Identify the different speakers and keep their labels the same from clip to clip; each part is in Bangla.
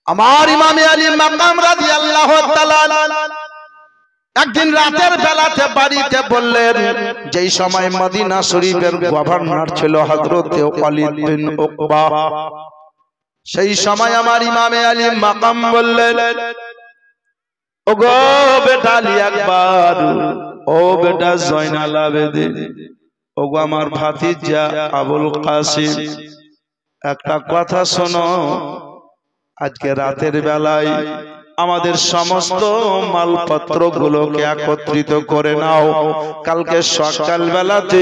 Speaker 1: আমার ইমামে আলী মাকাম রাদিয়াল্লাহু তাআলা একদিন রাতের বেলাতে বাড়িতে বললেন, যেই সময় মদিনা শরীফের গভর্নর ছিল হযরত ওয়ালিদ বিন উকবা, সেই সময় আমার ইমামে আলী মাকাম বললেন, ওগো বেটা আলী আকবর, ও বেটা জয়নাল আবেদিন, ওগো আমার ভাতিজা আবুল কাসিম, একটা কথা শোনো। আজকে রাতের বেলায় আমাদের সমস্ত মালপত্র গুলোকে একত্রিত করে নাও, কালকে সকাল বেলাতে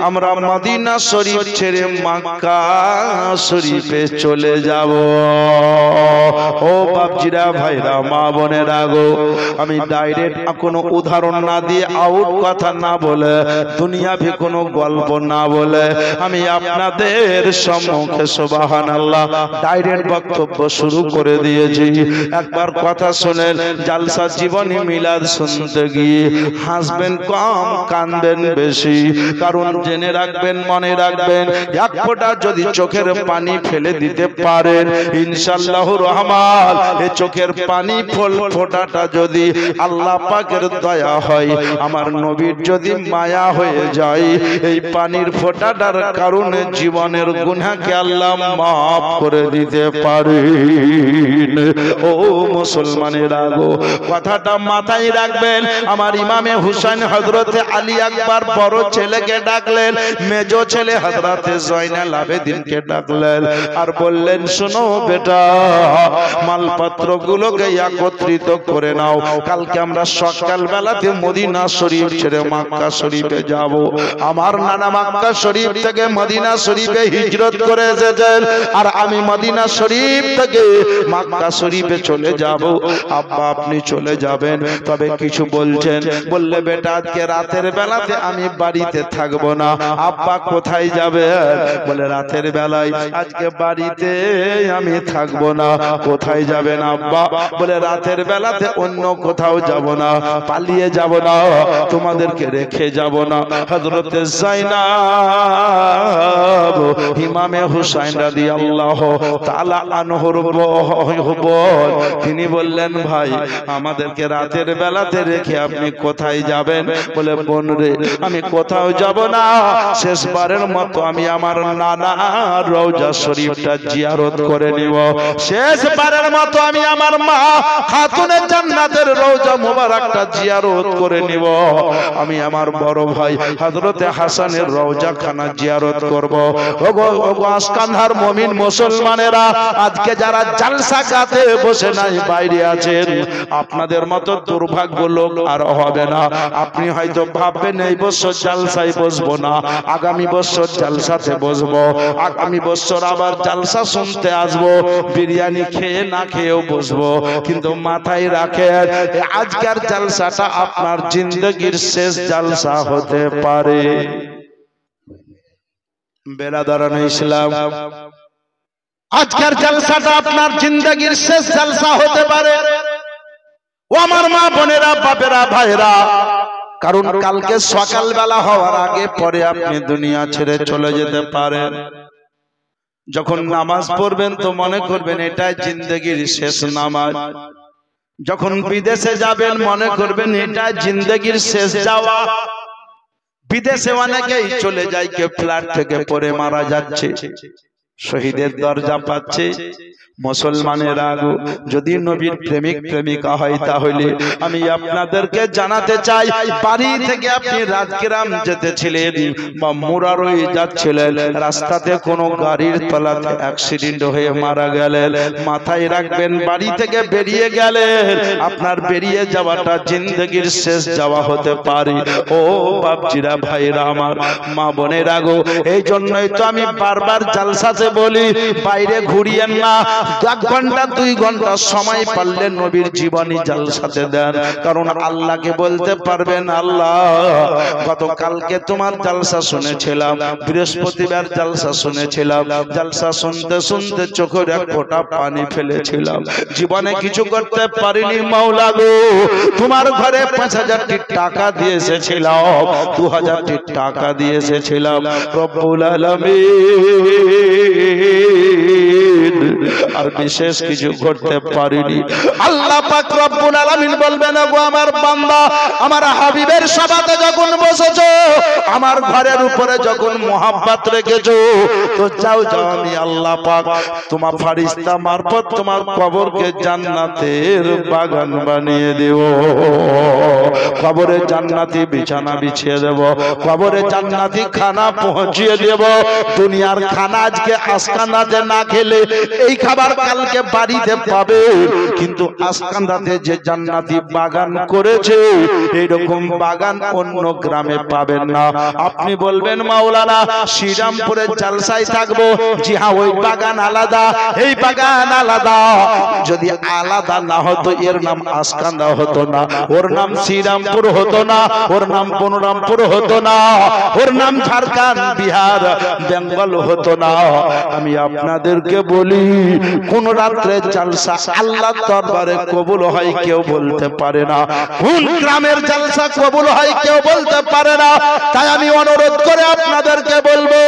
Speaker 1: আমরা মদিনা শরীফ ছেড়ে মক্কা শরীফে চলে যাব। ও বাপজিরা, ভাইরা, মা বোনেরা গো, আমি ডাইরেক্ট কোনো উদাহরণ না দিয়ে, আউট কথা না বলে, দুনিয়াভি কোনো গল্প না বলে আমি আপনাদের সম্মুখে সুবহানাল্লাহ ডাইরেক্ট বক্তব্য শুরু করে দিয়েছি। একবার কথা শুনেন, জালসা জীবনী মিলাদ শুনতে গিয়ে হাসবেন কম, কাঁদবেন বেশি। কারণ জেনে রাখবেন, মনে রাখবেন, এক ফোঁটা যদি চোখের পানি ফেলে দিতে পারেন, ইনশাআল্লাহুর রহমান এই চোখের পানি ফোঁটাটা যদি আল্লাহ পাকের দয়া হয়, আমার নবীর যদি মায়া হয়ে যায়, এই পানির ফোঁটাটার কারণে জীবনের গুনাহকে আল্লাহ মাফ করে দিতে পারেন। ও মুসলমানেরা গো, কথাটা মাথায় রাখবেন। আমার ইমামে হুসাইন হযরতে আলী আকবর বড় ছেলেকে ডাকলেন, মেজো ছেলে হযরতে জয়নাল আবেদিনকে ডাকলেন, আর বললেন, শোনো বেটা, মালপত্র গুলোকে একত্রিত করে নাও, কালকে আমরা সকাল বেলাতে মদিনা শরীফ ছেড়ে মক্কা শরীফে যাব। আমার নানা মক্কা শরীফ থেকে মদিনা শরীফে হিজরত করে এসেছেন, আর আমি মদিনা শরীফ থেকে মক্কা শরীফে চলে যাব। আব্বা আপনি চলে যাবেন, তবে কিছু বলছেন। বললে, বেটা আজকে রাতের বেলাতে আমি বাড়িতে থাকবো না। আব্বা কোথায় যাবেন? বলে, রাতের বেলায় আজকে বাড়িতে আমি থাকবো না। কোথায় যাবেন আব্বা? বলে, রাতের বেলাতে অন্য কোথাও যাব না, পালিয়ে যাব না, তোমাদেরকে রেখে যাব না। হযরতে যায়নাব ইমামে হুসাইন রাদিয়াল্লাহু তাআলা আনহুর বোন, তিনি বললেন, ভাই আমাদেরকে রাতের বেলাতে রেখে আপনি কোথায় যাবেন? বলে, বোন রে, আমি কোথাও যাব না, শেষবারের মতো আমি আমার নানা রওজা শরীফটা জিয়ারত করে নিব। শেষবারের মতো আমি আমার মা খাতুনে জান্নাতের রওজা মোবারকটা জিয়ারত করে নিব। আমি আমার বড় ভাই হযরতে হাসানের রওজা খানা জিয়ারত করব। ওগো ওগো আসকানহার মুমিন মুসলমানেরা, আজকে যারা জালসা গাতে বসে নাই, বাইরে আছেন, আপনাদের মতো দুর্ভাগ্য লোক আর হবে না। আপনি হয়তো ভাববেন, এই বছর জালসায় বসবো না, আগামী বছর জালসাতে বসবো, আগামী বছর আবার জালসা শুনতে আসবো, বিরিয়ানি খেয়ে না খেয়েও বসবো। কিন্তু মাথায় রাখেন, আজকের জালসাটা আপনার জিন্দগির শেষ জালসা হতে পারে। বেরাদারান ইসলাম, আজকের জালসাটা আপনার জিন্দগির শেষ জালসা হতে পারে। ও আমার মা বোনেরা, বাপেরা, ভাইরা, কারণ কালকে সকালবেলা হওয়ার আগে পরে আপনি দুনিয়া ছেড়ে চলে যেতে পারেন। যখন নামাজ পড়বেন তো মনে করবেন এটাই জিন্দগির শেষ নামাজ। যখন বিদেশে যাবেন মনে করবেন এটা জিন্দগির শেষ যাওয়া। বিদেশে অনেকেই চলে যায়, কেউ ফ্ল্যাট থেকে পড়ে মারা যাচ্ছে, শহীদের দরজা পাচ্ছে। মুসলমানেরা যদি নবীর প্রেমিক প্রেমিকা হয়, তাহলে আমি আপনাদেরকে জানাতে চাই, বাড়ি থেকে আপনি রাজগ্রাম যেতেছিলেন বা মুরারই যাচ্ছিলেন, রাস্তাতে কোনো গাড়ির তলাতে অ্যাক্সিডেন্ট হয়ে মারা গেলেন, মাথায় রাখবেন, বাড়ি থেকে বেরিয়ে গেলেন, আপনার বেরিয়ে যাওয়াটা জিন্দগির শেষ যাওয়া হতে পারে। ও বাপজিরা, ভাইরা আমার, মা বোনেরা গো, এই জন্যই তো আমি বারবার জালসাতে বলি, বাইরে ঘুরিয়েন না। 1 ঘন্টা 2 ঘন্টা সময় পারলে নবীর জীবনী জালসাতে দেন। কারণ আল্লাহকে বলতে পারবেন, আল্লাহ গতকালকে তোমার জালসা শুনেছিলাম, বৃহস্পতিবার জালসা শুনেছিলাম, জালসা শুনতে শুনতে চোখের এক ফোঁটা পানি ফেলেছিলাম, জীবনে কিছু করতে পারিনি। মাওলা গো, তোমার ঘরে 5000টি টাকা দিয়ে এসেছিলাম, 2000টি টাকা দিয়ে এসেছিলাম। রব্বুল আলামিন, আর বিশেষ কিছু করতে পারিনি। আল্লাহ পাক রব্বুল আলামিন বলবেন, গো আমার বান্দা, আমার হাবিবের সাথে যখন বসেছো, আমার ঘরের উপরে যখন মোহাব্বত রেখেছো, তো যাও যাও, আমি আল্লাহ পাক তোমার ফেরেশতা মারফত তোমার কবরকে জান্নাতের বাগান বানিয়ে দেব। কবরে জান্নাতি বিছানা বিছিয়ে দেব, কবরে জান্নাতি খানা পৌঁছিয়ে দেব। দুনিয়ার খানা আজকে আস্কান্দাতে না খেলে এই খাবার কালকে বাড়িতে পাবে, কিন্তু আস্কান্দাতে যে জান্নাতি বাগান করেছে এইরকম বাগান অন্য গ্রামে পাবেন না। আপনি বলবেন, মাওলানা শ্রীরামপুরের জালসায় থাকবো। জি হ্যাঁ, ওই বাগান আলাদা, এই বাগান আলাদা। যদি আলাদা না হতো এর নাম আস্কান্দা হতো না, ওর নাম শ্রীরামপুর হতো না, ওর নাম বনরামপুর হতো না, ওর নাম ঝাড়খণ্ড, বিহার, বেঙ্গল হতো না। আমি আপনাদেরকে বলি, কোন রাত্রে জালসা আল্লাহর দরবারে কবুল হয় কেউ বলতে পারে না, কোন গ্রামের জালসা কবুল হয় কেউ বলতে পারে না। তাই আমি অনুরোধ করে আপনাদেরকে বলবো,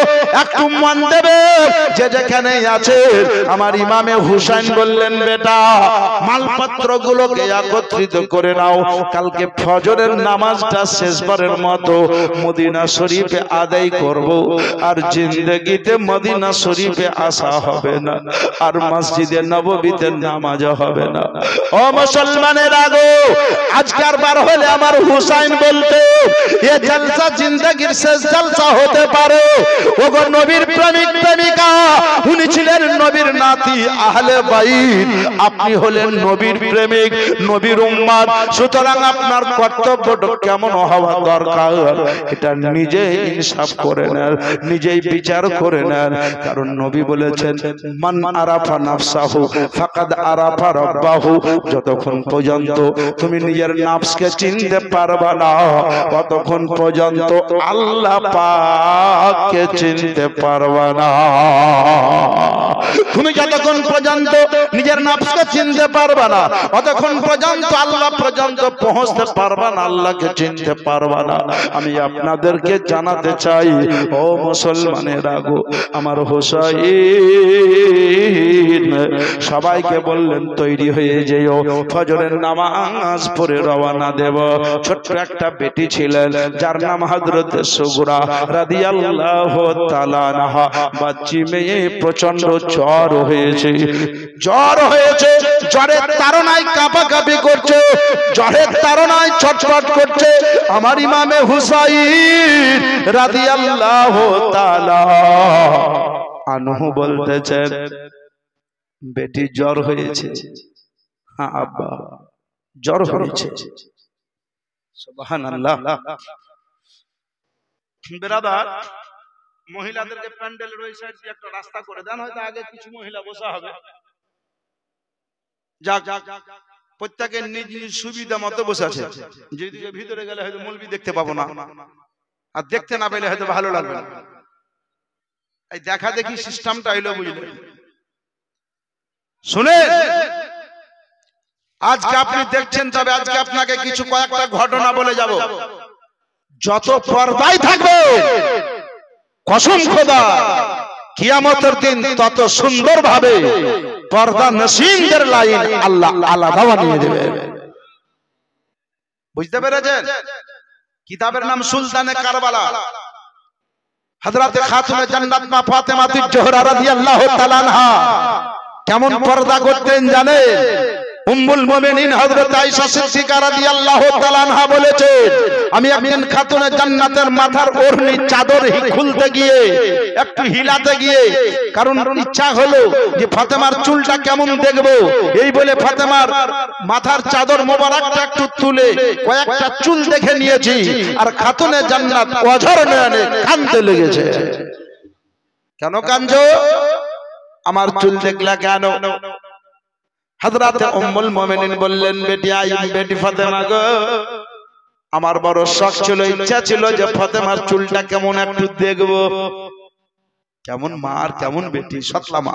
Speaker 1: একটু মন দেবে, যে যেখানে আছে। আমার ইমামে হুসাইন বললেন, বেটা মালপত্র গুলোকে একত্রিত করে নাও, কালকে ফজরের নামাজটা শেষবারের মতো মদিনা শরীফে আদায় করব, আর জিন্দেগিতে মদিনা শরীফে আসা হবে না, আর মসজিদে নববীতে নামাজ হবে না। ও মুসলমানের আগো, আজকার বার হলে আমার হুসাইন বলতে, এ জলসা জিন্দেগির শেষ জলসা হতে পারে। ওগো নবীর প্রেমিক প্রেমিকা, উনি ছিলেন নবীর নাতি আহলে বাইত, আপনি হলেন নবীর প্রেমিক, নবীর উম্মত। সুতরাং আপনার কর্তব্যটা কেমন হওয়া দরকার এটা নিজে ইনসাফ করে নেন, নিজেই বিচার করে নেন। কারণ নবী বলেছেন, মান আরাফা নাফসাহু ফাকাদ আরাফা রাব্বাহু। যতক্ষণ পর্যন্ত তুমি নিজের নফসকে চিনতে পারবা না, ততক্ষণ পর্যন্ত আল্লাহ পাককে চিনতে পারবা না। তুমি যতক্ষণ পর্যন্ত নিজের নফসকে চিনতে পারবা না, ততক্ষণ পর্যন্ত আল্লাহ পর্যন্ত পৌঁছতে পারবা না, আল্লাহকে চিনতে পারবা না। আমি আপনাদেরকে জানাতে চাই, ও মুসলমানেরা গো, আমার হুসাইন সবাইকে বললেন, তৈরি হয়ে যেও, ফজরের নামাজ পড়ে রওনা দেব। ছোট্ট একটা বেটি ছিলেন, যার নাম হযরত সুগরা রাদিয়াল্লাহু তাআলা আনহা। বাচ্চি মেয়ে, প্রচন্ড জ্বর হয়েছে, জ্বর হয়েছে, জ্বরের তাড়নায় কাঁপাকাঁপি করছে, জ্বরের তাড়নায় ছটফট করছে। আমার ইমামে হুসাইন রাদিয়াল্লাহু তাআলা আনহু বলতেছেন, বেটি জ্বর হয়েছে। হ্যাঁ আব্বা, জ্বর হয়েছে। সুবহানাল্লাহ। বিরাদার, মহিলাদেরকে প্যান্ডেলের ওই সাইড দিয়ে একটা রাস্তা করে দেন, হয়তো আগে কিছু মহিলা বসা হবে। যাক, প্রত্যেকের নিজ নিজ সুবিধা মতো বসে আছে। যদি ভিতরে গেলে হয়তো মৌলবি দেখতে পাবো না, আর দেখতে না পেলে হয়তো ভালো লাগবে না। এই দেখা দেখি সিস্টেমটা হইলো, বুঝলেন? শুনে আজকে আপনি দেখছেন, তবে আজকে আপনাকে কিছু কয়েকটা ঘটনা বলে যাব। যত পর্দায় থাকবে, কসম খোদা, কিয়ামতের দিন তত সুন্দর ভাবে পর্দা নশীনদের লাইন আল্লাহ আলাদা বানিয়ে দেবে। বুঝতে পেরেছেন? কিতাবের নাম সুলতানে কারবালা। হযরত খাতুনে জান্নাত মা ফাতেমা জোহরা রাদিয়াল্লাহু তাআলা আনহা কেমন পর্দা করতেন জানেন? উম্মুল মুমিনিন হযরত আয়েশা সিদ্দিকা রাদিয়াল্লাহু তাআলা আনহা বলেছেন, আমি একদিন খাতুনে জান্নাতের মাথার ওড়নি চাদর খুলতে গিয়ে, একটু হিলাতে গিয়ে, কারণ ইচ্ছা হলো যে ফাতেমার চুলটা কেমন দেখব, এই বলে ফাতেমার মাথার চাদর মোবারকটা একটু তুলে কয়েকটা চুল দেখে নিয়েছি, আর খাতুনে জান্নাত অঝর নয়নে কাঁদতে লেগেছে। কেন কাঁদছো? আমার চুল দেখলা কেন? হযরত উম্মুল মুমিনিন বললেন, বেটি ফাতেমা গো, আমার বড় শখ ছিল, ইচ্ছা ছিল যে ফাতেমার চুলটা কেমন একটু দেখব। কেমন মা আর কেমন বেটি, সতলা মা।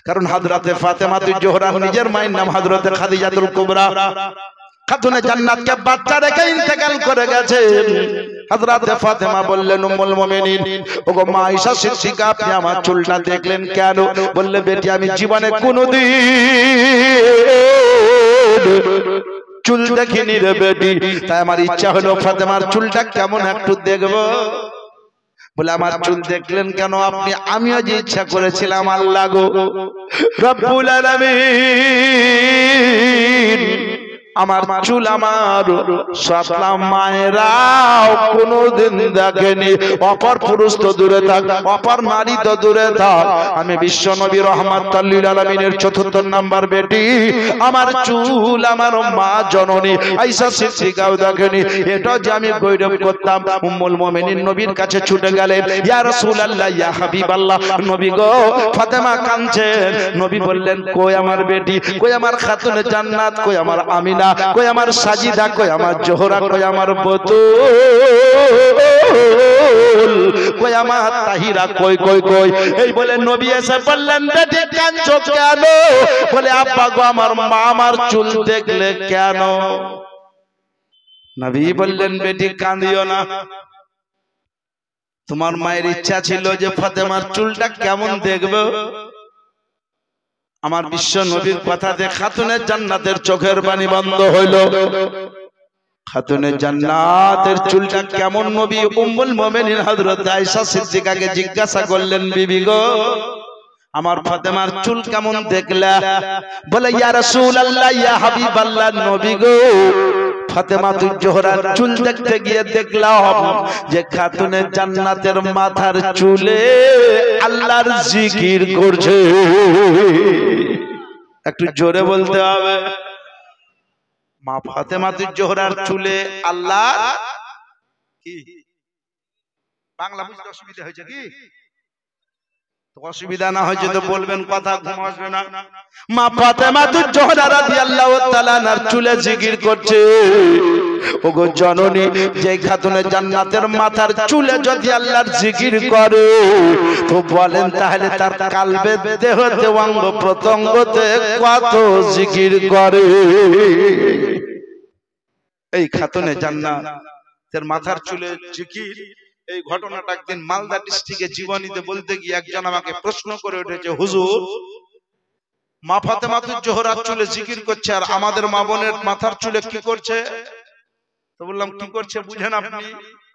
Speaker 1: কারণ হযরতে ফাতেমা জোহরা নিজের মায়ের নাম হযরতে খাদিজাতুল কুবরা, খাতুনে জান্নাতকে বাচ্চা রেখে ইন্তেকাল করে গেছে। হযরতে ফাতেমা বললেন উম্মুল মুমিনিন ওগো মা আয়েশা সিদ্দিকা আপনি আমার চুলটা দেখলেন কেন? বললে বেটি আমি জীবনে কোনোদিন চুল দেখিনি রে বেটি, তাই আমার ইচ্ছা হলো ফাতেমার চুলটা কেমন একটু দেখবো। বলে আমার চুল দেখলেন কেন আপনি? আমিও যে ইচ্ছা করেছিলাম আল্লাহ গো রব্বুল আলামিন আমার চুল আমার সাতলাম মায়েরাও কোনোদিন দেখেনি, অপর পুরুষ তো দূরে থাক, অপর নারী তো দূরে থাক, আমি বিশ্ব নবী রাহমাতুল লিল আলামিনের চতুর্থ নাম্বার বেটি, আমার চুল আমার মা জননী আয়েশা সিদ্দিকাও দেখেনি। এটা যে আমি গৌরব করতাম। উম্মুল মুমিনিন নবীর কাছে ছুটে গেলেন, ইয়া রাসূলুল্লাহ ইয়া হাবিবাল্লাহ, নবী গো ফাতেমা কাঁদছেন। নবী বললেন কই আমার বেটি, কই আমার খাতুনে জান্নাত, কই আমার আমিনা, কই আমার সাজিদা, কই আমার জোহরা, কই আমার বতুল, কই আমার তাহিরা, কই কই কই। এই বলে নবী এসে বললেন বেটি কাঁদছো কেন? বলে আব্বা গো আমার মা আমার চুল দেখলে কেন? নবী বললেন বেটি কাঁদিও না, তোমার মায়ের ইচ্ছা ছিল যে ফাতেমার চুলটা কেমন দেখবে। আমার বিশ্ব নবীর কথাতে খাতুনে জান্নাতের চোখের পানি বন্ধ হইল। খাতুনে জান্নাতের চুলটা কেমন নবী উম্মুল মুমিনিন হযরত আয়েশা সিদ্দিকাকে জিজ্ঞাসা করলেন, বিবি গো আমার ফাতেমার চুল কেমন দেখলা? বলে ইয়া রাসূলুল্লাহ ইয়া হাবিবাল্লাহ, নবী গো ফাতেমা তুই জোহরার চুল দেখতে গিয়ে দেখলাম যে খাতুনে জান্নাতের মাথার চুলে আল্লাহর জিকির করছে। একটু জোরে বলতে হবে। মা ফাতেমা তুই জোহরার চুলে আল্লাহ কি? বাংলা বুঝতে অসুবিধা হয়েছে কি? অসুবিধা না হয়েছে তো বলবেন, কথা ঘুম আসবে না। মা ফাতেমা তুই জোহরা রাদিয়াল্লাহু তাআলা আনহার চুলে জিকির করছে। ওগো জননী, যে খাতুনে জান্নাতের মাথার চুলে যদি আল্লাহর জিকির করে তো বলেন তাহলে তার কালবে দেহতে অঙ্গ প্রত্যঙ্গতে কত জিকির করে। এই খাতুনে জান্নাতের মাথার চুলে জিকির, এই ঘটনাটা একদিন মালদা ডিস্ট্রিক্টে জীবনীতে বলতে গিয়ে একজন আমাকে প্রশ্ন করে উঠেছে, হুজুর মা ফাতেমা তুই জোহরার চুলে জিকির করছে আর আমাদের মা বোনের মাথার চুলে কি করছে? তো বললাম কি করছে বুঝেন আপনি?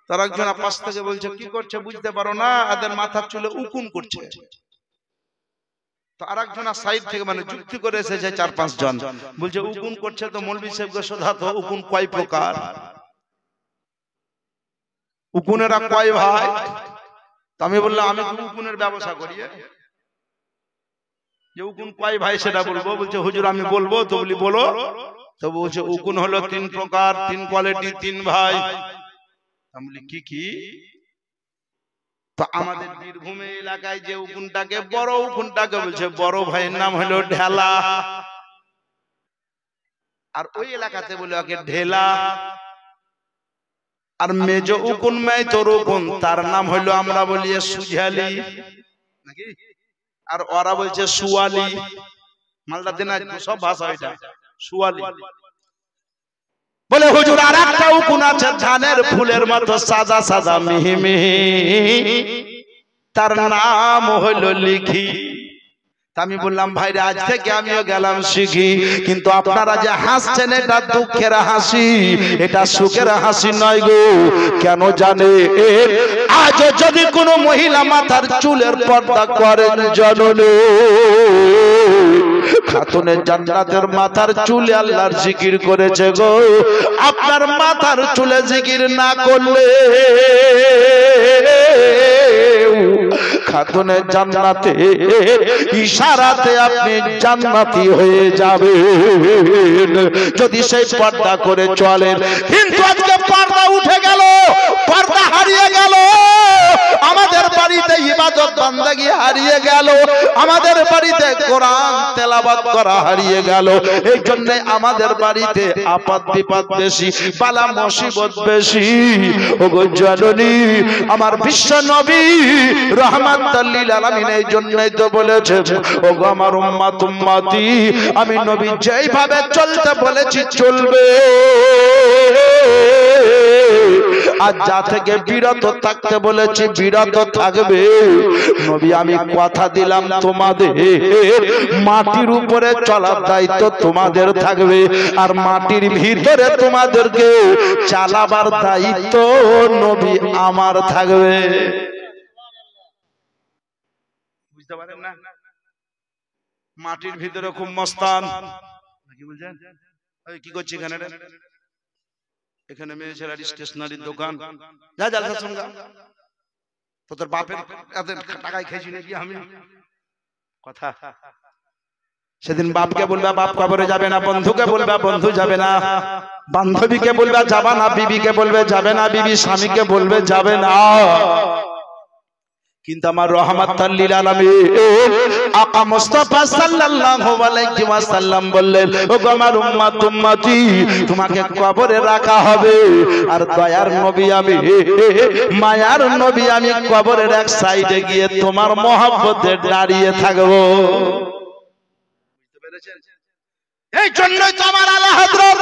Speaker 1: তার একজন পাশ থেকে বলছে কি করছে বুঝতে পারো না, এদের মাথার চুলে উকুন করছে। তো আরেকজন সাইড থেকে মানে যুক্তি করে এসেছে 4-5 জন, বলছে উকুন করছে তো মৌলভী সাহেবকে শোধাতো উকুন কয় প্রকার, উকুনেরা কয় ভাই? তো আমি বললাম আমি উকুনের ব্যবসা করি, যে উকুন কয় ভাই সেটা বলবো। বলছে হুজুর আমি বলবো। তো বলি বলো। তো বলছে উকুন হলো 3 প্রকার, 3 কোয়ালিটি, 3 ভাই। আমি বলি কি কি? তো আমাদের বীরভূমে এলাকায় যে উকুনটাকে বড় উকুনটাকে বলছে বড় ভাইয়ের নাম হলো ঢেলা, আর ওই এলাকাতে বলে ওকে ঢেলা। আর মেজো উকুন মেজর উকুন তার নাম হলো আমরা বলি সুঝালি নাকি, আর ওরা বলছে সুয়ালি। মালদা দিনাজপুর সব ভাষা এটা সুয়ালি। বলে হুজুর আরেকটা উকুন আছে ধানের ফুলের মতো সাদা সাদা মিহি মিহি, তার নাম হলো লিখি। আমি বললাম ভাইরে আজ থেকে আমিও গেলাম শিখি, কিন্তু আপনারা যে হাসছেন এটা দুঃখের হাসি, এটা সুখের হাসি নয় গো। কেন জানে? আজ যদি কোনো মহিলা মাথার চুলের পর্দা করেন জননী, খাতুনে জান্নাতের মাথার চুলে আল্লাহর জিকির করেছে গো। আপনার মাথার চুলে জিকির না করলে খাতুনে জান্নাতে ইশারাতে আপনি জান্নাতি হয়ে যাবেন যদি সেই পর্দা করে চলেন। কিন্তু আজকে পর্দা উঠে গেল, পর্দা হারিয়ে গেল, আমাদের বাড়িতে ইবাদত বান্দাগি হারিয়ে গেল, আমাদের বাড়িতে কোরআন তেলাওয়াত করা হারিয়ে গেল। এই জন্য আমাদের বাড়িতে আপদ বিপদ বেশি, বালা মুসিবত বেশি। ওগো জননী আমার বিশ্ব নবী রাহমাতুল লিল আলামিন এই জন্যই তো বলেছেন ওগো আমার উম্মত উম্মতি, আমি নবী যেইভাবে চলতে বলেছি চলবে। আর যা থেকে বিরত থাকতে বলেছি বিরত থাকবে। নবী আমি কথা দিলাম তোমাদের মাটির উপরে চলার দায়িত্ব তোমাদের থাকবে, আর মাটির ভিতরে তোমাদেরকে চালাবার দায়িত্ব নবী আমার থাকবে। বুঝতে পারেন না? মাটির ভিতরে খুব মস্তান। কি বলছেন? কি করছি এখানে? এখানে মেয়ে ছেলের স্টেশনারির দোকান। যা জালসা শুনগা তো তোর বাপের টাকায় খেয়েছি নাকি আমি? কথা সেদিন বাপকে বলবে বাপ কবরে যাবে না, বন্ধুকে বলবে বন্ধু যাবে না, বান্ধবীকে বলবে যাবে না, বিবিকে বলবে যাবে না, বিবি স্বামীকে বলবে যাবে না। কিন্তু আমার রহমাতাল লিল আলামিন আকা মুস্তাফা সাল্লাল্লাহু আলাইহি ওয়াসাল্লাম বললেন, ও আমার উম্মত উম্মতি তোমাকে কবরে রাখা হবে, আর দয়ার নবী আমি মায়ার নবী আমি কবরের এক সাইডে গিয়ে তোমার মহব্বতে দাঁড়িয়ে থাকবো। বুঝতে পেরেছেন? এই জন্যই তো আমার আলা হযরত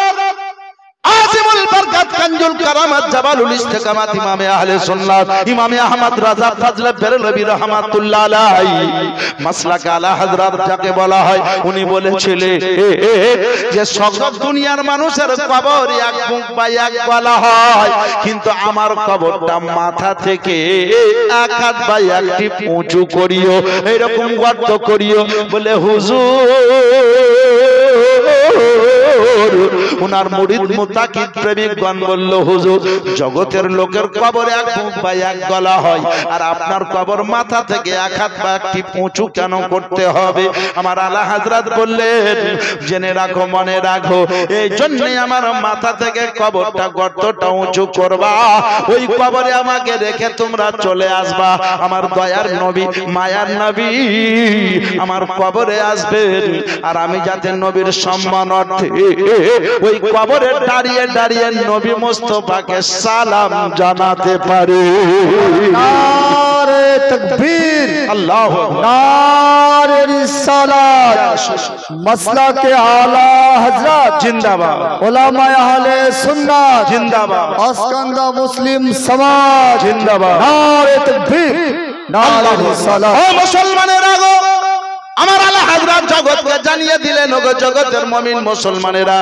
Speaker 1: আজিমুল বরকত কানজুল কারামাত জাবালুল ইস্তিকামাত ইমামে আহলে সুন্নাত ইমামে আহমদ রাজা ফজলে বেরলভী রাহমাতুল্লাহ আলাইহি মাসলাক আলা হযরত যাকে বলা হয়, উনি বলেছিলেন যে সকল দুনিয়ার মানুষের কবর এক মুখ বা এক গলা হয়, কিন্তু আমার কবরটা মাথা থেকে এক হাত বা এক টিপ উঁচু করিও, এরকম গর্ত করিও। বলে হুজুর উনার মুরিদ মুতাকিদ প্রেমিকগণ বলল, হুজুর জগতের লোকের কবর এক মুখ বা এক গলা হয়, আর আপনার কবর মাথা থেকে এক হাত বা একটি উঁচু কেন করতে হবে? আমার আলা হযরত বললেন, জেনে রাখো মনে রাখো, এই জন্যই আমার মাথা থেকে কবরটা গর্তটা উঁচু করবা, ওই কবরে আমাকে রেখে তোমরা চলে আসবা। আমার দয়ার নবী মায়ার নবী আমার কবরে আসবেন, আর আমি যাতে নবীর সম্মান অর্থে ওই কবরে দাঁড়িয়ে দাঁড়িয়ে নবী মুস্তাফাকে সালাম জানাতে পারি। নারে তাকবীর, আল্লাহু আকবার, নারে রিসালাত, মাসলাকে আলা হযরত জিন্দাবাদ, উলামায়ে আহলে সুন্নাত জিন্দাবাদ, আসকান্দা মুসলিম সমাজ জিন্দাবাদ, নারে তাকবীর, নারে রিসালাত। ও মুসলমানেরা গো, আমার আলা হযরত জগৎকে জানিয়ে দিলেন, ওগো জগতের মুমিন মুসলমানেরা,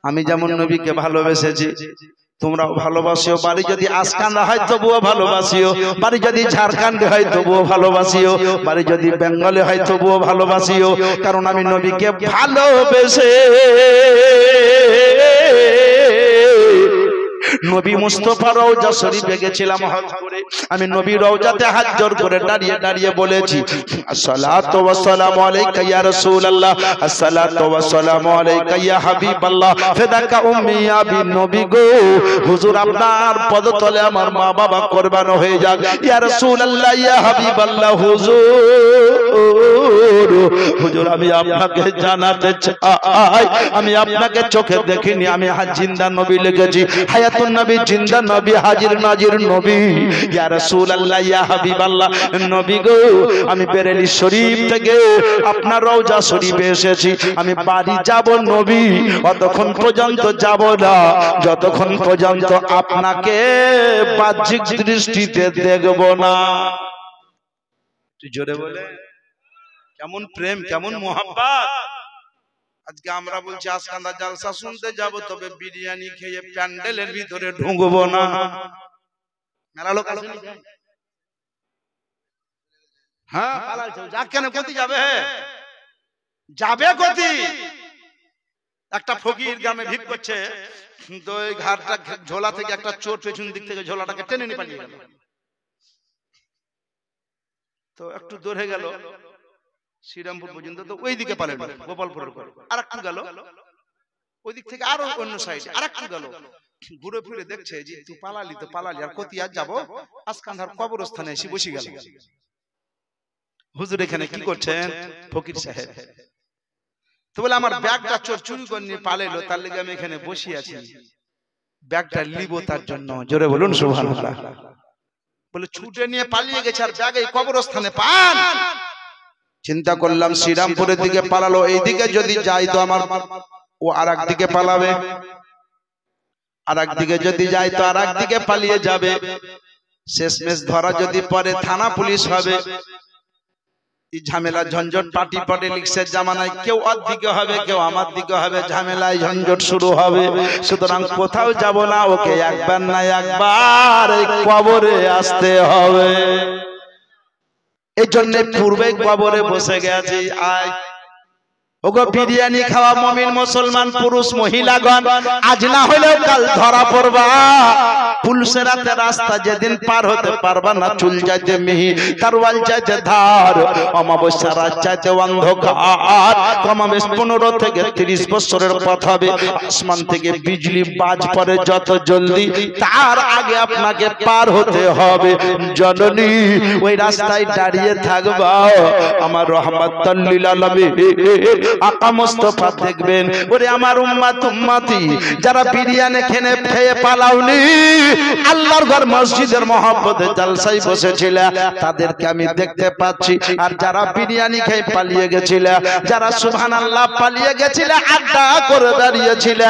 Speaker 1: আমি যেমন নবীকে ভালোবেসেছি তোমরাও ভালোবাসিও। বাড়ি যদি আসকান্দা হয় তবুও ভালোবাসিও, বাড়ি যদি ঝাড়খণ্ডে হয় তবুও ভালোবাসিও, বাড়ি যদি বেঙ্গলে হয় তবুও ভালোবাসিও, কারণ আমি নবীকে ভালোবেসে নবী মুস্তাফা রওজা শরীফে গেছিলাম হজ করে। আমি নবী রওজাতে হাত জোড় করে দাঁড়িয়ে দাঁড়িয়ে বলেছি, আসসালাতু ওয়াসসালামু আলাইকা ইয়া রাসূলুল্লাহ, আসসালাতু ওয়াসসালামু আলাইকা ইয়া হাবিবাল্লাহ, ফিদাকা উম্মি আবি। নবী গো, হুজুর আপনার পদতলে আমার মা বাবা কুরবান হয়ে যাক। ইয়া রাসূলুল্লাহ ইয়া হাবিবাল্লাহ, হুজুর আমি আপনাকে জানাতে চাই, আমি আপনাকে চোখে দেখিনি, আমি জিন্দা নবী লিখেছি, হায়াতুন নবী, জিন্দা নবী, হাজির নাজির নবী। ইয়া রাসূলুল্লাহ ইয়া হাবিবাল্লাহ, নবী গো আমি বেরেলি শরীফ থেকে আপনার রওজা শরীফে এসেছি, আমি বাড়ি যাব নবী, অতক্ষণ পর্যন্ত যাব না যতক্ষণ পর্যন্ত আপনাকে বাহ্যিক দৃষ্টিতে দেখব না। জোরে বলে কেমন প্রেম, কেমন মোহাব্বত। আজকে আমরা বলছি আসকান্দা জালসা শুনতে যাব, তবে বিরিয়ানি খেয়ে প্যান্ডেলের ভিতরে ঢুকবো না। মেলা লোক আছে, হ্যাঁ পালাইছে, যা কেন কোথি যাবে, যাবে কোথি? একটা ফকির গ্রামে ভিক করছে, তো ওই ঘাটটা ঝোলা থেকে একটা চোর পেছন দিক থেকে ঝোলাটাকে টেনে নিয়ে পালিয়ে গেল। তো একটু দূরে গেল শ্রীরামপুর পর্যন্ত, তো ওই দিকে পালালো, গোপালপুরের পরে আর একটু গেল, ওই দিক থেকে আরো অন্য সাইডে আর একটু গেল, ঘুরে ফিরে দেখছে যে তুই পালালি তো পালালি, আর কোথায় আর যাবো, আসকান্দার কবরস্থানে এসে বসে গেল। হুজুর এখানে কি করছেন? ফকির সাহেব তো বলে আমার ব্যাগটা চোর চুরি করে নিয়ে পালাইলো, তার লেগে আমি এখানে বসে আছি, ব্যাগটা লিবো তার জন্য। জোরে বলুন সুবহানাল্লাহ। বলে ছুটে নিয়ে পালিয়ে গেছে, আর ব্যাগ এই কবরস্থানে পান। চিন্তা করলাম শ্রীরামপুরের দিকে পালালো, এই দিকে যদি যাই তো আমার ও আর একদিকে পালাবে, আর একদিকে যদি যায় তো আর একদিকে পালিয়ে যাবে, শেষমেশ ধরা যদি পরে থানা পুলিশ হবে। এই ঝামেলা ঝঞ্ঝট পার্টি পলিটিক্সের জামানায় কেউ ওর দিকে হবে, কেউ আমার দিকে হবে, ঝামেলায় ঝঞ্ঝট শুরু হবে। সুতরাং কোথাও যাব না, ওকে একবার না একবার এই কবরে আসতে হবে। এই জন্য পূর্বে কবরে বসে গেছি। আয় ওগো বিরিয়ানি খাওয়া মুমিন মুসলমান পুরুষ মহিলাগণ, আজ না হলেও কাল ধরা পড়বা। পুলসেরাতে রাস্তা যেদিন পার হতে পারবা না, চুল যাইতে মিহি, তারওয়াল যাইতে ধার, অমাবস্যা রাত যাইতে অন্ধকার, কমাবেশ 15 থেকে 30 বছরের পথ হবে। আসমান থেকে বিজলি বাজ পড়ে যত জলদি, তার আগে আপনাকে পার হতে হবে। জননী ওই রাস্তায় দাঁড়িয়ে থাকবা, আমার রহমাতুল লিল আলামিন আকা মুস্তাফা দেখবেন। ওরে আমার উম্মত উম্মতি যারা বিরিয়ানি খেয়ে পালাওনি, আল্লাহর ঘর মসজিদের মহব্বতে জালসায় বসেছিল, তাদেরকে আমি দেখতে পাচ্ছি। আর যারা বিরিয়ানি খেয়ে পালিয়ে গেছিল, যারা সুবহানাল্লাহ পালিয়ে গেছিল, আড্ডা করে দাঁড়িয়েছিল,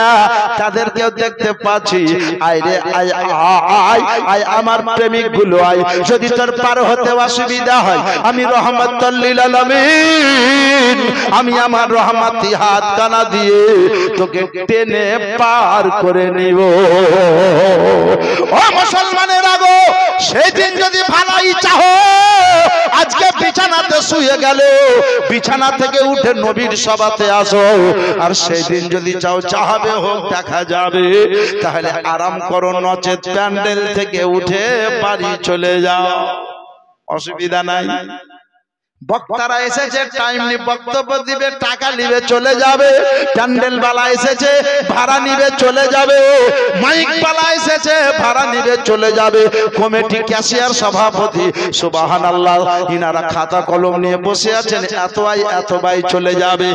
Speaker 1: তাদেরকেও দেখতে পাচ্ছি। আয় রে আয় আয় আয় আমার প্রেমিক গুলো আয়। যদি তোর পার হতে অসুবিধা হয়, আমি রহমাতুল লিল আলামিন, আমি আমার রহমতি হাত কানা দিয়ে তোকে টেনে পার করে নিব। ও মুসলমানের আগো, সেই দিন যদি ভালাই চাহো, আজকে বিছানাতে শুয়ে গেল, বিছানা থেকে উঠে নবীর সভাতে আসো। আর সেই দিন যদি চাও চাহাবে হোক দেখা যাবে, তাহলে আরাম করো, নচেত প্যান্ডেল থেকে উঠে বাড়ি চলে যাও, অসুবিধা নাই। বক্তারা এসেছে, টাইম নি বক্তব্য দিবে, টাকা নিবে চলে যাবে। প্যান্ডেল বালা এসেছে, ভাড়া নিবে চলে যাবে। মাইক বালা এসেছে, ভাড়া নিবে চলে যাবে। কমিটি ক্যাশিয়ার সভাপতি সুবহানাল্লাহ, ইনারা খাতা কলম নিয়ে বসে আছেন, এত আই এত বাই চলে যাবে,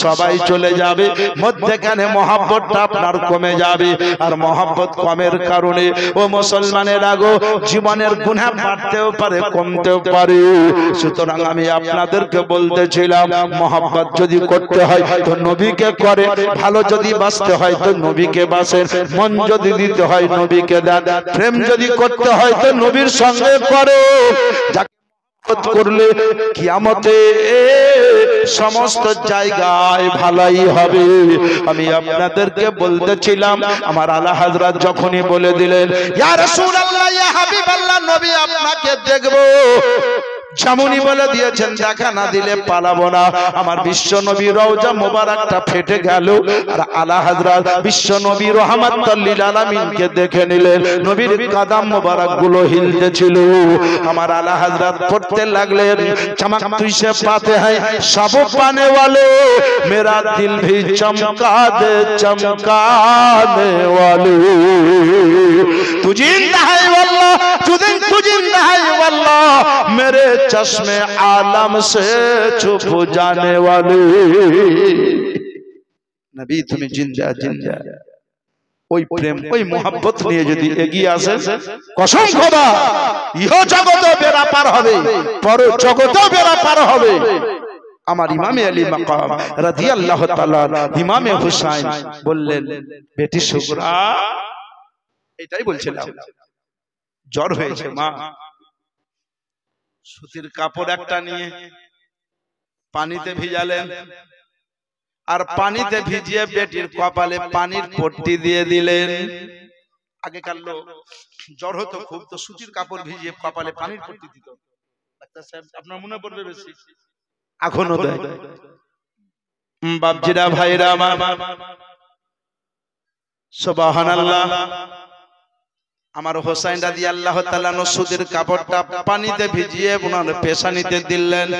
Speaker 1: সবাই চলে যাবে। মধ্যখানে মহব্বতটা আপনার কমে যাবে। আর মহব্বত কমের কারণে ও মুসলমানের আগো জীবনের গুনাহ বাড়তেও পারে, কমতেও পারে। সুতরাং আমি আপনাদেরকে বলতেছিলাম, মহব্বত যদি করতে হয় তো নবীকে করে, ভালো যদি বাঁচতে হয় তো নবীকে বাঁচেন, মন যদি দিতে হয় নবীকে দেন, প্রেম যদি করতে হয় তো নবীর সঙ্গে করো। করলে কিয়ামতে সমস্ত জায়গায় ভালাই হবে। আমি আপনাদেরকে বলতেছিলাম, আমার আলা হযরত যখনই বলে দিলেন, ইয়া রাসূলুল্লাহ, ইয়া হাবিবাল্লাহ, নবী আপনাকে দেখব, যেমনই বলে দিয়েছেন দেখা না দিলে পালাবো না। আমার বিশ্ব নবী রওজা মোবারকটা ফেটে গেল। আর আলা হযরত বিশ্ব নবী রহমাতুল লিল আলামিনকে দেখে নিলেন, নবীর কদম মোবারক গুলো হিলতেছিল। আমার আলা হযরত পড়তে লাগলেন, চমকতু সে পাতে हैं सब पाने वाले, मेरा दिल भी चमका दे चमकाने वाले, तू जिंदा है वल्लाह, तू जिंदा है वल्लाह, मेरे चश्मे आलम से छुप जाने वाले। नबी তুমি জিন্দা জিন্দা। ওই প্রেম ওই মোহাব্বত নিয়ে যদি এগিয়ে আসেন, কসম খোদা ইহ জগতেও বেড়া পার হবে, পর জগতেও বেড়া পার হবে। আমার ইমামে আলী মাকাম রাদিয়াল্লাহু তাআলা ইমামে হুসাইন বললেন, বেটি শুকরা, এটাই বলছিলাম, জ্বর হয়েছে মা, সুতির কাপড় একটা নিয়ে পানিতে ভিজালেন, আর পানিতে ভিজিয়ে বেটির কপালে পানির পট্টি দিয়ে দিলেন। আগেকার লোক জ্বর হতো খুব, তো সুতির কাপড় ভিজিয়ে কপালে পানির পট্টি দিত। ডাক্তার সাহেব আপনার মনে পড়বে বেশি, এখনো দেয়। বাপজিরা ভাইরা আমার, সুবহানাল্লাহ, আমার হোসেন রাদিয়াল্লাহু তাআলা সুতির কাপড়টা পানিতে ভিজিয়ে ওনার পেশানিতে দিলেন।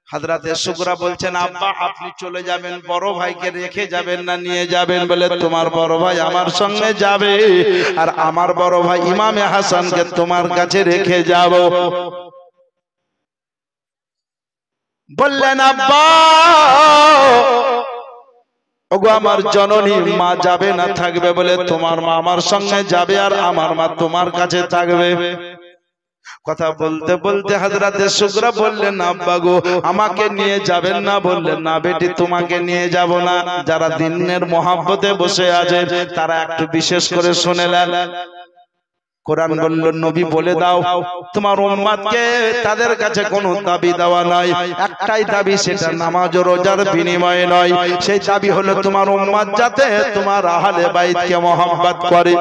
Speaker 1: হযরতে শুকরা বলছেন, আব্বা আপনি চলে যাবেন, বড় ভাইকে রেখে যাবেন না নিয়ে যাবেন? বলে, তোমার বড় ভাই আমার সঙ্গে যাবে, আর আমার বড় ভাই ইমামে হাসানকে তোমার কাছে রেখে যাব। বললেন, আব্বা ওগো আমার জননী, মা যাবে না থাকবে? বলে, তোমার মা আমার সঙ্গে যাবে আর আমার মা তোমার কাছে থাকবে। কথা বলতে বলতে হযরতে সুগরা বললেন আব্বা গো আমাকে নিয়ে যাবেন না? বললেন না বেটি তোমাকে নিয়ে যাব না। যারা দিনের মহব্বতে বসে আছে তারা একটু বিশেষ করে শুনেলেন। কোরআন বলল নবী বলে দাও তোমার উম্মতকে তাদের কাছে কোনো দাবি দেওয়া নাই, একটাই দাবি, সেটা নামাজ ও রোজার বিনিময়ে নয়। সেই দাবি হলো তোমার উম্মত যাতে তোমার আহলে বাইতকে মহব্বত করে।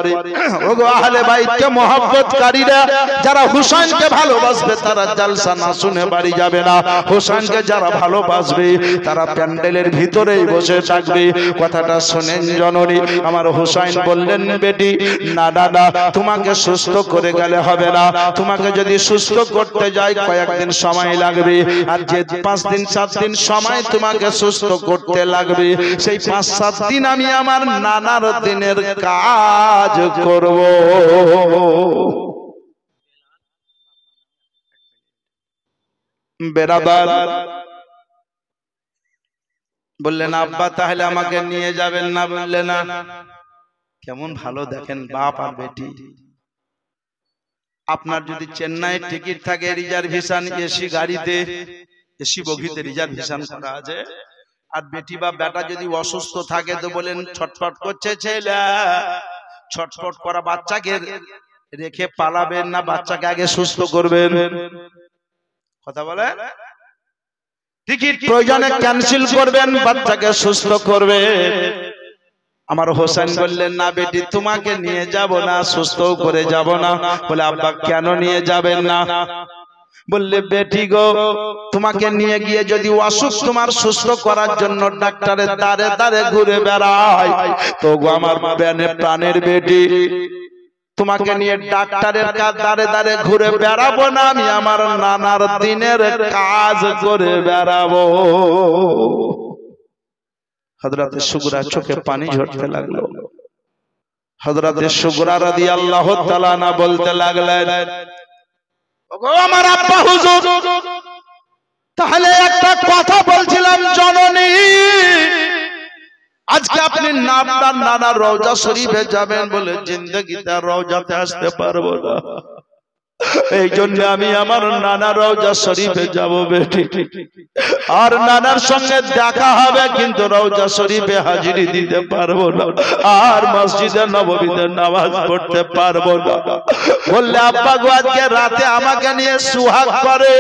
Speaker 1: ওগো আহলে বাইতকে মহব্বতকারীরা যারা হুসাইনকে ভালোবাসবে তারা জালসা না শুনে বাড়ি যাবে না। হুসাইনকে যারা ভালোবাসবে তারা প্যান্ডেলের ভিতরেই বসে থাকবে। কথাটা শুনেন জননী। আমার হুসাইন বললেন বেটি না দাদা তোমাকে সুস্থ করে গেলে হবে না, তোমাকে যদি সুস্থ করতে যাই কয়েকদিন সময় লাগবে, আর যে 5 দিন 7 দিন সময় তোমাকে সুস্থ করতে লাগবে সেই 5-7 দিন আমি আমার নানার দিনের কাজ করব। বেরাদার বললেন আব্বা তাহলে আমাকে নিয়ে যাবেন না? বললেন না। কেমন ভালো দেখেন বাপ আর বেটি। আপনার যদি চেন্নাইয়ের টিকিট থাকে রিজার্ভেশন এসি গাড়িতে, এসি বগিতে রিজার্ভেশন করা আছে, আর বেটি বা বেটা যদি অসুস্থ থাকে তো বলেন ছটফট করছে ছেলে, ছটফট করা বাচ্চাকে রেখে পালাবেন না, বাচ্চাকে আগে সুস্থ করবেন। কথা বলে টিকিট প্রয়োজনে ক্যান্সেল করবেন, বাচ্চাকে সুস্থ করবেন। আমার হোসেন বললেন না বেটি তোমাকে নিয়ে যাব না, সুস্থ করে যাব না। বলে আব্বা কেন নিয়ে যাবেন না? বললে বেটি গো তোমাকে নিয়ে গিয়ে যদি অসুখ তোমার সুস্থ করার জন্য ডাক্তারের দ্বারে দ্বারে ঘুরে বেড়ায় তো গো আমার প্রাণের বেটি তোমাকে নিয়ে ডাক্তারের দ্বারে দ্বারে ঘুরে বেড়াবো না, আমি আমার নানার দিনের কাজ করে বেড়াবো। হযরতে সুগরা চোখে পানি ঝরতে লাগলো। হযরতে সুগরা রাদিয়াল্লাহু তাআলা না বলতে লাগলেন ওগো আমার আব্বা হুজুর তাহলে একটা কথা বলছিলাম জননী, আজকে আপনি নামদার নানা রওজা শরীফে যাবেন বলে জিন্দেগিতে রওজাতে আসতে পারবো না, এই জন্য আমি আমার নানা রওজা শরীফে যাব বেটি। আর নানার সঙ্গে দেখা হবে কিন্তু রওজা শরীফে হাজিরি দিতে পারবো না, আর মসজিদে নববীতে নামাজ পড়তে পারবো না। বললে আব্বা গো আজকে রাতে আমাকে নিয়ে সুহাগ করে,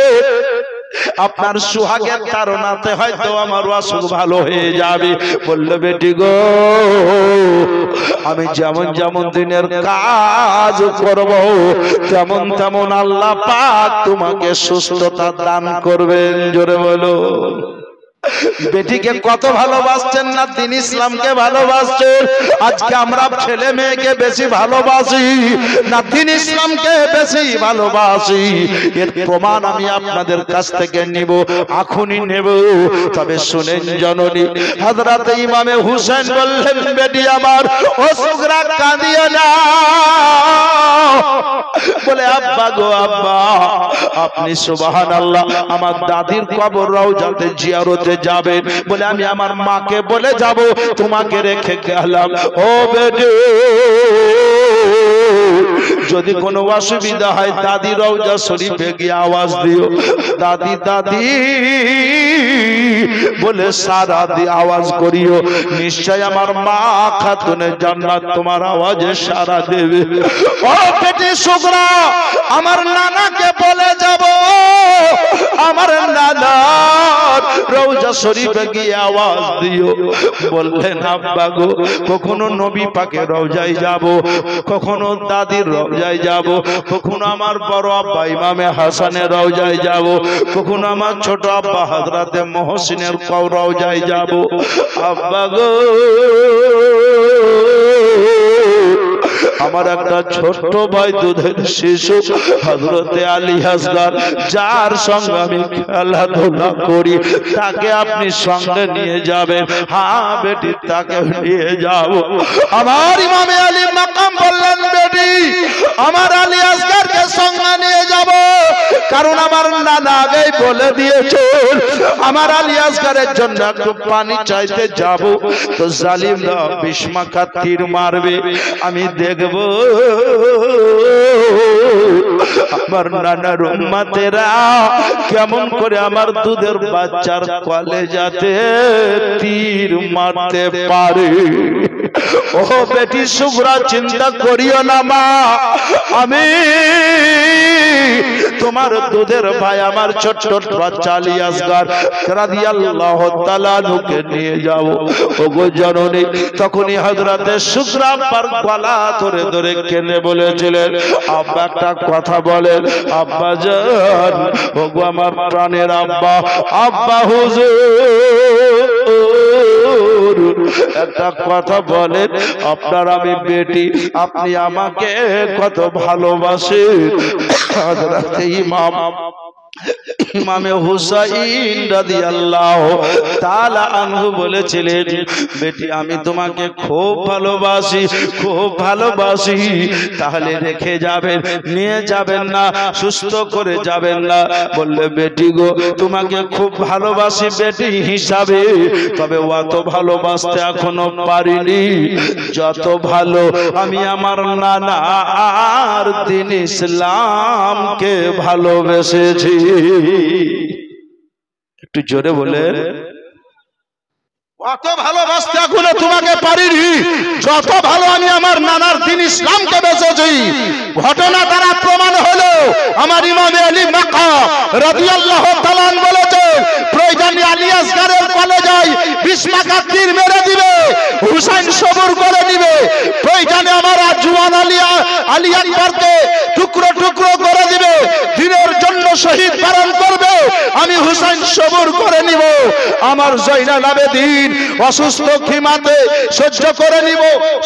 Speaker 1: আপনার সুহাগের কারণে হয়তো আমার অসুখ ভালো হয়ে যাবে। বললো বেটি গো আমি যেমন যেমন দিনের কাজ করব তেমন তেমন আল্লাহ পাক তোমাকে সুস্থতা দান করবেন। জোরে বলো। বেটিকে কত ভালোবাসছেন না, দিন ইসলামকে ভালোবাসছেন। আজকে আমরা ছেলে মেয়েকে বেশি ভালোবাসি না দিন ইসলামকে বেশি ভালোবাসি, এর প্রমাণ আমি আপনাদের কাছ থেকে নিব, এখনই নেব। তবে শুনেন জননী, হযরতে ইমামে হুসেন বললেন বেটি আমার ও সুগরা কাঁদিও না। বলে আব্বা গো আব্বা আপনি সুবহানাল্লাহ আমার দাদির কবর রওজাতে জিয়ারতে যাবেন। বলে আমি আমার মাকে বলে যাব তোমাকে রেখে গেলাম। ও বেটি যদি কোনো অসুবিধা হয় দাদি রওজা শরীফে গিয়ে আওয়াজ দিও, দাদি দাদি বলে সারা দিয়ে আওয়াজ করিও, নিশ্চয় আমার মা খাতুনে জান্নাত তোমার আওয়াজে সারা দেবে। ও বেটি সুগরা আমার নানাকে বলে যাব আমার নানা রওজা শরীফে গিয়ে আওয়াজ দিও। বললেন আব্বা গো কখনো নবী পাকের রওজায় যাব, কখনো দাদির রওজায় যাব, কখনো আমার বড় আব্বা ইমামে হাসানের রওজায় যাব, কখনো আমার ছোট আব্বা হযরতে মুহসিনের রওজায় যাব। আব্বা গো আমার একটা ছোট্ট ভাই দুধের শিশু হযরতে আলী আসগর যার সঙ্গে আমি খেলাধুলা করি তাকে আপনি সঙ্গে নিয়ে যাবেন। হ্যাঁ বেটি তাকে নিয়ে যাব। আমার ইমামে আলী মাকাম বললেন বেটি আমার আলী আসগরকে সঙ্গে নিয়ে যাব, কারণ আমার নানা আগেই বলে দিয়েছে আমার আলী আসগরের জন্য একটু পানি চাইতে যাব তো জালিমরা বিস্মাকা তীর মারবে, আমি দেখব আমার নানার উম্মতেরা কেমন করে আমার দুধের বাচ্চার কলেজাতে তীর মারতে পারে। ও বেটি শুভ্রা, চিন্তা করিও না মা, আমি তোমার দুধের ভাই আমার ছোট বাচ্চা আলী আসগার রাদিয়াল্লাহু তাআলা নুকে নিয়ে যাব। ওগো জননী, তখনই হযরতে শুভ্রা আব্বার গলা ধরে ধরে কেঁদে বলেছিলেন, আব্বা একটা কথা বলেন আব্বা জান। ওগো আমার প্রাণের আব্বা, আব্বা হুজুর একটা কথা বলেন, আপনার আমি বেটি, আপনি আমাকে কত ভালোবাসেন। হযরতে ইমামে হুসাইন রাদিয়াল্লাহু তাআলা আনহু বলেছিলেন, বেটি আমি তোমাকে খুব ভালোবাসি, খুব ভালোবাসি। তাহলে রেখে যাবেন, নিয়ে যাবেন না, সুস্থ করে যাবেন না? বললে, বেটি গো, তোমাকে খুব ভালোবাসি বেটি হিসাবে, তবে অত ভালোবাসতে এখনো পারিনি যত ভালো আমি আমার নানা আর দ্বীন ইসলামকে ভালোবেসেছি। একটু জোরে বলেন। অত ভালোবাসতে এখনো তোমাকে পারিনি যত ভালো আমি আমার নানার দ্বীন ইসলামকে বেসেছি। ঘটনা দ্বারা প্রমাণ হলো আমার ইমামে আলী মাকাম রাদিয়াল্লাহু তাআলা বলেছেন, প্রয়োজনে আলী আসগারের কলেজায় 20 টাকা তীর মেরে দিবে, হুসাইন সবুর করে নিবে। প্রয়োজনে আমার জুয়ান আলী আকবরকে টুকরো টুকরো করে দিবে, দ্বীনের জন্য শহীদ বরণ করবে, আমি হুসাইন সবুর করে নিব। আমার জয়নাল আবেদীন অসুস্থ খিমাতে সহ্য করে নিব,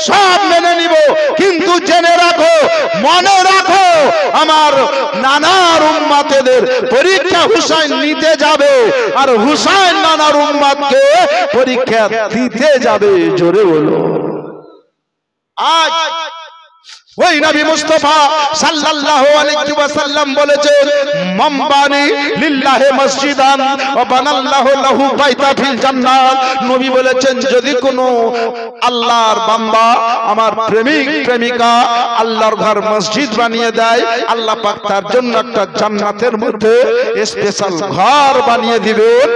Speaker 1: সব মেনে নিব। কিন্তু জেনে রাখো, মনে রাখো, আমার নানার উম্মতদের পরীক্ষা হুসাইন নিতে যাবে, আর হুসাইন নানার উম্মতকে পরীক্ষা দিতে যাবে। জোরে বলো। আজ ওই নবী মুস্তাফা সাল্লাল্লাহু আলাইহি ওয়াসাল্লাম বলেছেন, মান বানি লিল্লাহি মসজিদান ওয়া বানাল্লাহু লাহু বাইতা ফিল জান্নাত। নবী বলেছেন, যদি কোনো আল্লাহর বান্দা, আমার প্রেমিক প্রেমিকা আল্লাহর ঘর মসজিদ বানিয়ে দেয়, আল্লাহ পাক তার জন্য একটা জান্নাতের মধ্যে স্পেশাল ঘর বানিয়ে দিবেন।